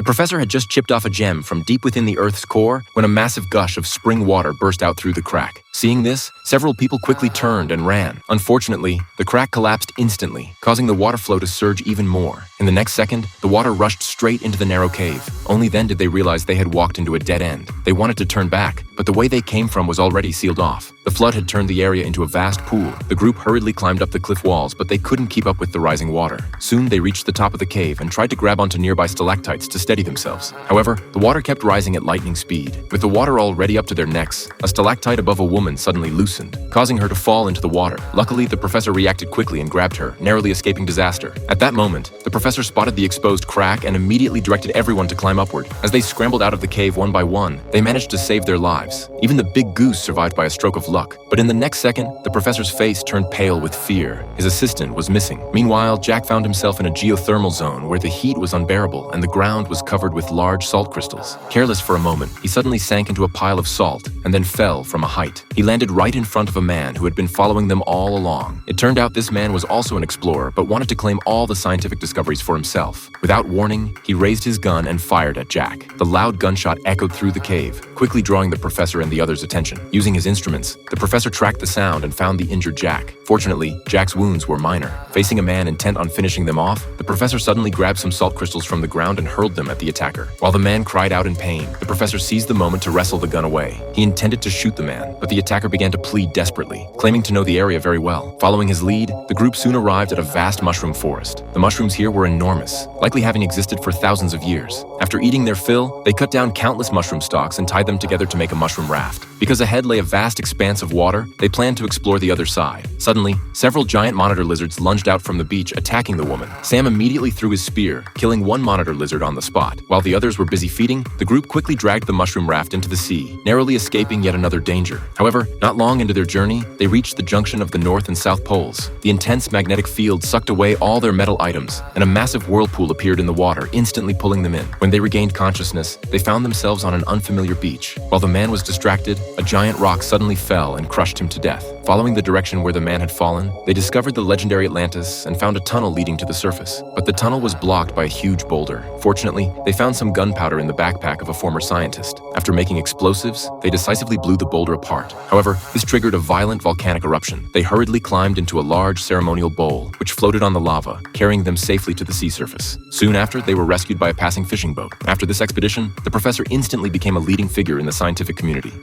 The professor had just chipped off a gem from deep within the Earth's core when a massive gush of spring water burst out through the crack. Seeing this, several people quickly turned and ran. Unfortunately, the crack collapsed instantly, causing the water flow to surge even more. In the next second, the water rushed straight into the narrow cave. Only then did they realize they had walked into a dead end. They wanted to turn back, but the way they came from was already sealed off. The flood had turned the area into a vast pool. The group hurriedly climbed up the cliff walls, but they couldn't keep up with the rising water. Soon they reached the top of the cave and tried to grab onto nearby stalactites to steady themselves. However, the water kept rising at lightning speed. With the water already up to their necks, a stalactite above a woman suddenly loosened, causing her to fall into the water. Luckily, the professor reacted quickly and grabbed her, narrowly escaping disaster. At that moment, the professor spotted the exposed crack and immediately directed everyone to climb upward. As they scrambled out of the cave one by one, they managed to save their lives. Even the big goose survived by a stroke of luck. But in the next second, the professor's face turned pale with fear. His assistant was missing. Meanwhile, Jack found himself in a geothermal zone where the heat was unbearable and the ground was covered with large salt crystals. Careless for a moment, he suddenly sank into a pile of salt and then fell from a height. He landed right in front of a man who had been following them all along. It turned out this man was also an explorer, but wanted to claim all the scientific discoveries for himself. Without warning, he raised his gun and fired at Jack. The loud gunshot echoed through the cave, quickly drawing the professor and the others' attention. Using his instruments, the professor tracked the sound and found the injured Jack. Fortunately, Jack's wounds were minor. Facing a man intent on finishing them off, the professor suddenly grabbed some salt crystals from the ground and hurled them at the attacker. While the man cried out in pain, the professor seized the moment to wrestle the gun away. He intended to shoot the man, but the attacker began to plead desperately, claiming to know the area very well. Following his lead, the group soon arrived at a vast mushroom forest. The mushrooms here were enormous, likely having existed for thousands of years. After eating their fill, they cut down countless mushroom stalks and tied them together to make a mushroom raft. Because ahead lay a vast expanse of water, they planned to explore the other side. Suddenly, several giant monitor lizards lunged out from the beach, attacking the woman. Sam immediately threw his spear, killing one monitor lizard on the spot. While the others were busy feeding, the group quickly dragged the mushroom raft into the sea, narrowly escaping yet another danger. However, not long into their journey, they reached the junction of the North and South Poles. The intense magnetic field sucked away all their metal items, and a massive whirlpool appeared in the water, instantly pulling them in. When they regained consciousness, they found themselves on an unfamiliar beach. While the man was distracted, a giant rock suddenly fell and crushed him to death. Following the direction where the man had fallen, they discovered the legendary Atlantis and found a tunnel leading to the surface. But the tunnel was blocked by a huge boulder. Fortunately, they found some gunpowder in the backpack of a former scientist. After making explosives, they decisively blew the boulder apart. However, this triggered a violent volcanic eruption. They hurriedly climbed into a large ceremonial bowl, which floated on the lava, carrying them safely to the sea surface. Soon after, they were rescued by a passing fishing boat. After this expedition, the professor instantly became a leading figure in the scientific community.